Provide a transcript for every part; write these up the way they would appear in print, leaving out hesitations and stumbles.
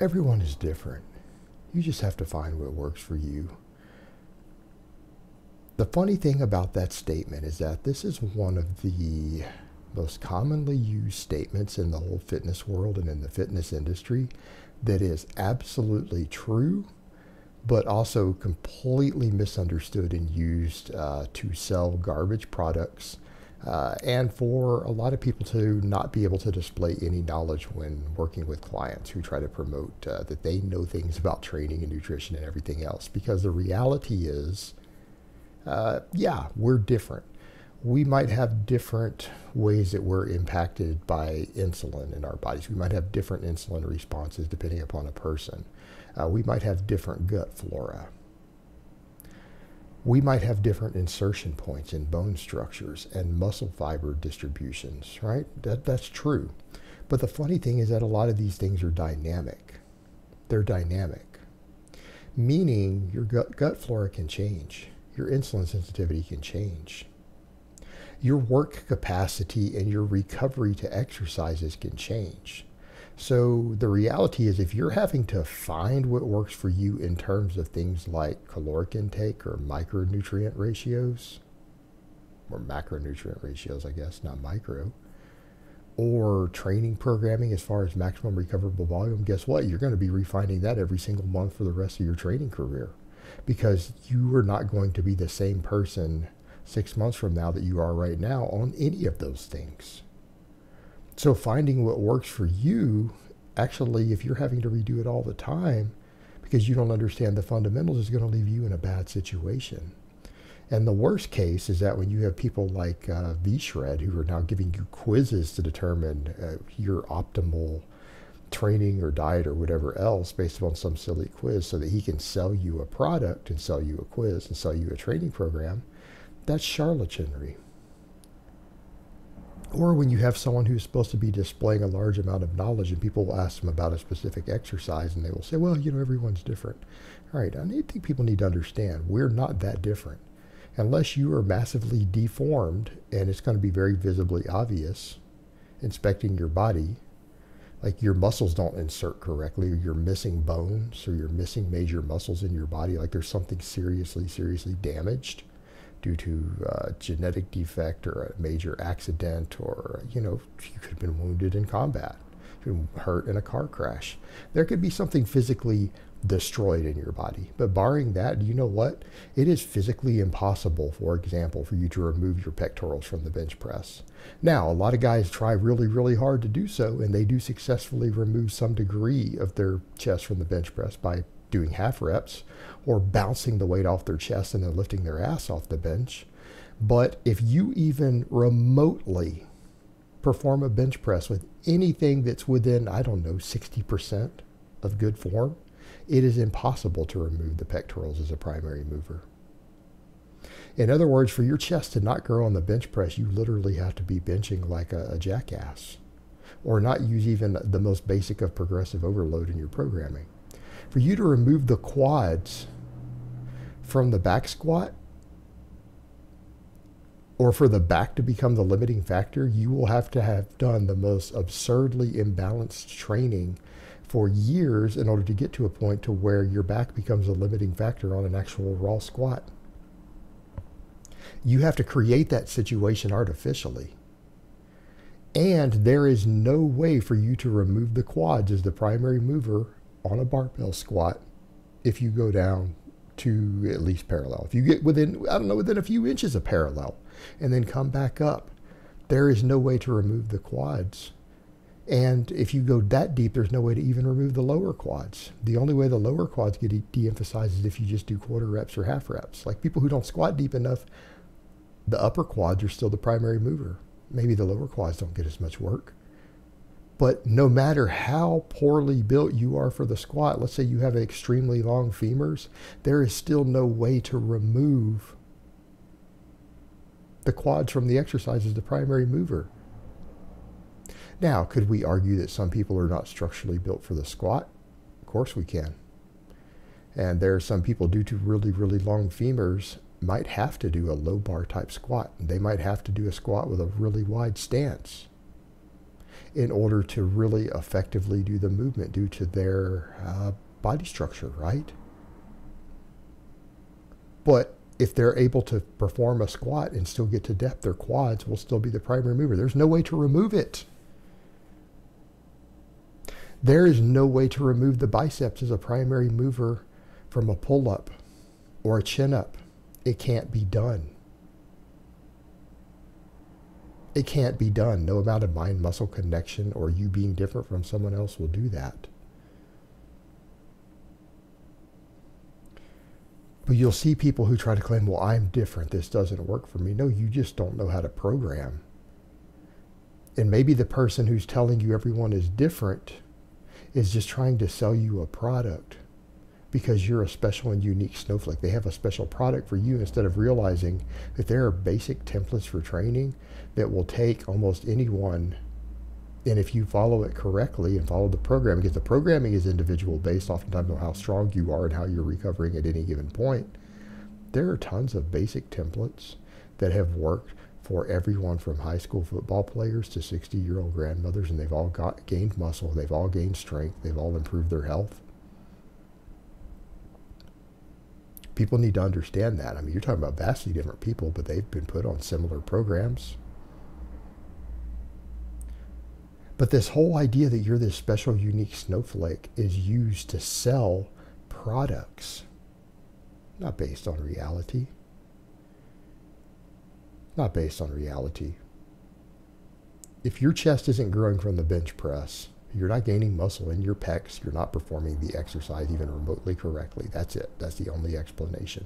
Everyone is different. You just have to find what works for you. The funny thing about that statement is that this is one of the most commonly used statements in the whole fitness world and in the fitness industry that is absolutely true, but also completely misunderstood and used to sell garbage products, and for a lot of people to not be able to display any knowledge when working with clients who try to promote that they know things about training and nutrition and everything else. Because the reality is, yeah, we're different. We might have different ways that we're impacted by insulin in our bodies. We might have different insulin responses depending upon a person. We might have different gut flora. We might have different insertion points in bone structures and muscle fiber distributions, right? That's true. But the funny thing is that a lot of these things are dynamic. They're dynamic, meaning your gut flora can change. Your insulin sensitivity can change. Your work capacity and your recovery to exercises can change. So the reality is, if you're having to find what works for you in terms of things like caloric intake or micronutrient ratios, or macronutrient ratios, I guess, not micro, or training programming as far as maximum recoverable volume, guess what? You're going to be refining that every single month for the rest of your training career, because you are not going to be the same person 6 months from now that you are right now on any of those things. So finding what works for you, actually, if you're having to redo it all the time because you don't understand the fundamentals, is going to leave you in a bad situation. And the worst case is that when you have people like V-Shred who are now giving you quizzes to determine your optimal training or diet or whatever else based upon some silly quiz so that he can sell you a product and sell you a quiz and sell you a training program, that's charlatanry. Or when you have someone who's supposed to be displaying a large amount of knowledge and people will ask them about a specific exercise and they will say, well, you know, everyone's different. All right, I think people need to understand we're not that different. Unless you are massively deformed, and it's going to be very visibly obvious inspecting your body, like your muscles don't insert correctly, or you're missing bones, or you're missing major muscles in your body, like there's something seriously damaged due to a genetic defect or a major accident, or, you know, you could have been wounded in combat, you've been hurt in a car crash. There could be something physically destroyed in your body. But barring that, you know what? It is physically impossible, for example, for you to remove your pectorals from the bench press. Now, a lot of guys try really hard to do so, and they do successfully remove some degree of their chest from the bench press by doing half reps or bouncing the weight off their chest and then lifting their ass off the bench. But if you even remotely perform a bench press with anything that's within, I don't know, 60% of good form, it is impossible to remove the pectorals as a primary mover. In other words, for your chest to not grow on the bench press, you literally have to be benching like a jackass, or not use even the most basic of progressive overload in your programming. For you to remove the quads from the back squat, or for the back to become the limiting factor, you will have to have done the most absurdly imbalanced training for years in order to get to a point to where your back becomes a limiting factor on an actual raw squat. You have to create that situation artificially. And there is no way for you to remove the quads as the primary mover on a barbell squat if you go down to at least parallel. If you get within, I don't know, within a few inches of parallel and then come back up, there is no way to remove the quads. And if you go that deep, there's no way to even remove the lower quads. The only way the lower quads get de-emphasized is if you just do quarter reps or half reps. Like people who don't squat deep enough, the upper quads are still the primary mover. Maybe the lower quads don't get as much work. But no matter how poorly built you are for the squat, let's say you have extremely long femurs, there is still no way to remove the quads from the exercise as the primary mover. Now, could we argue that some people are not structurally built for the squat? Of course we can. And there are some people, due to really long femurs, might have to do a low bar type squat. They might have to do a squat with a really wide stance. in order to really effectively do the movement due to their body structure, right? But if they're able to perform a squat and still get to depth, their quads will still be the primary mover. There's no way to remove it. There is no way to remove the biceps as a primary mover from a pull-up or a chin-up. It can't be done. It can't be done. No amount of mind-muscle connection or you being different from someone else will do that. But you'll see people who try to claim, well, I'm different. This doesn't work for me. No, you just don't know how to program. And maybe the person who's telling you everyone is different is just trying to sell you a product because you're a special and unique snowflake. They have a special product for you instead of realizing that there are basic templates for training that will take almost anyone. And if you follow it correctly and follow the programming, because the programming is individual based oftentimes on how strong you are and how you're recovering at any given point, there are tons of basic templates that have worked for everyone from high school football players to 60-year-old grandmothers, and they've all gained muscle, they've all gained strength, they've all improved their health. People need to understand that. I mean, you're talking about vastly different people, but they've been put on similar programs. But this whole idea that you're this special, unique snowflake is used to sell products, not based on reality. Not based on reality. If your chest isn't growing from the bench press, you're not gaining muscle in your pecs, you're not performing the exercise even remotely correctly. That's it. That's the only explanation.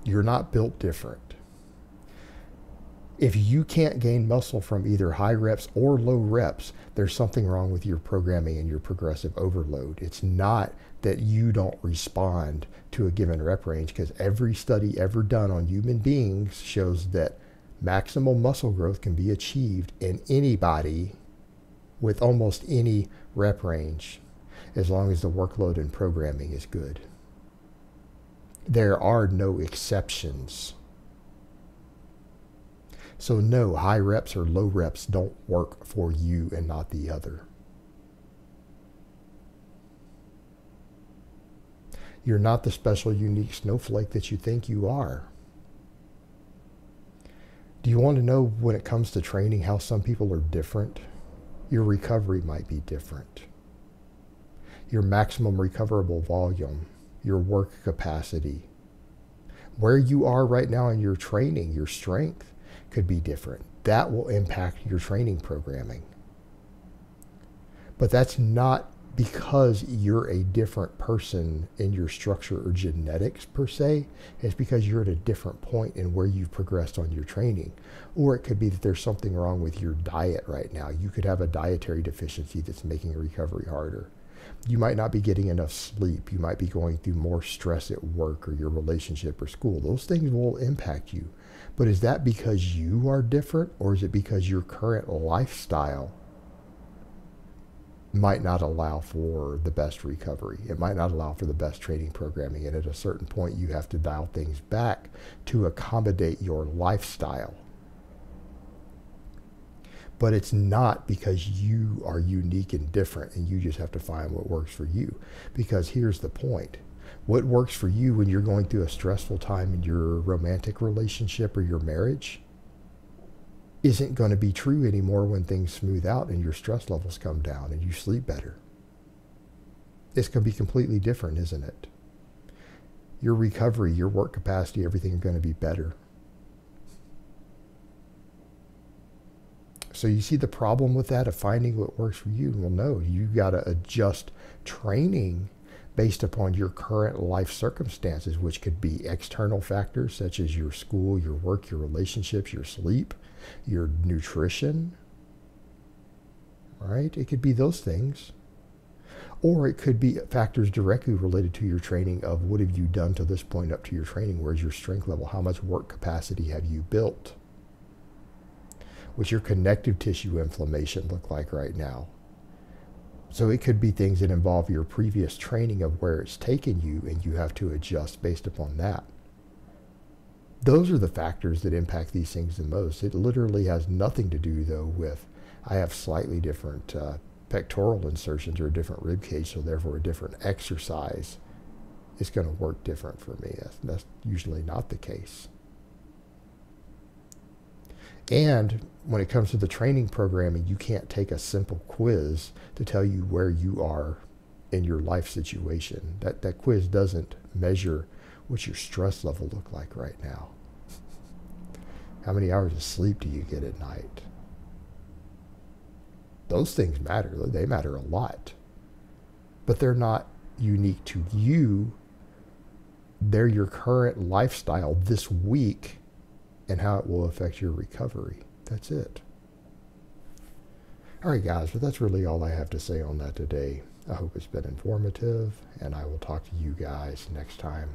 You're not built different. If you can't gain muscle from either high reps or low reps, there's something wrong with your programming and your progressive overload. It's not that you don't respond to a given rep range, because every study ever done on human beings shows that maximal muscle growth can be achieved in anybody with almost any rep range, as long as the workload and programming is good. There are no exceptions. So no, high reps or low reps don't work for you and not the other. You're not the special, unique snowflake that you think you are. Do you want to know, when it comes to training, how some people are different? Your recovery might be different. Your maximum recoverable volume, your work capacity, where you are right now in your training, your strength could be different. That will impact your training programming. But that's not because you're a different person in your structure or genetics per se. It's because you're at a different point in where you've progressed on your training. Or it could be that there's something wrong with your diet right now. You could have a dietary deficiency that's making recovery harder. You might not be getting enough sleep. You might be going through more stress at work or your relationship or school. Those things will impact you. But is that because you are different, or is it because your current lifestyle might not allow for the best recovery? It might not allow for the best training programming. And at a certain point, you have to dial things back to accommodate your lifestyle. But it's not because you are unique and different and you just have to find what works for you. Because here's the point. What works for you when you're going through a stressful time in your romantic relationship or your marriage isn't going to be true anymore when things smooth out and your stress levels come down and you sleep better. It's going to be completely different, isn't it? Your recovery, your work capacity, everything is going to be better. So you see the problem with that, of finding what works for you? Well, no, you got to adjust training based upon your current life circumstances, which could be external factors such as your school, your work, your relationships, your sleep, your nutrition, right? It could be those things. Or it could be factors directly related to your training of what have you done to this point up to your training? Where's your strength level? How much work capacity have you built? What's your connective tissue inflammation look like right now? So it could be things that involve your previous training of where it's taken you, and you have to adjust based upon that. Those are the factors that impact these things the most. It literally has nothing to do, though, with I have slightly different pectoral insertions or a different rib cage, so therefore a different exercise is going to work different for me. That's usually not the case. And when it comes to the training programming, you can't take a simple quiz to tell you where you are in your life situation. That quiz doesn't measure what's your stress level look like right now. How many hours of sleep do you get at night? Those things matter. They matter a lot. But they're not unique to you. They're your current lifestyle this week and how it will affect your recovery. That's it. All right, guys, but that's really all I have to say on that today. I hope it's been informative, and I will talk to you guys next time.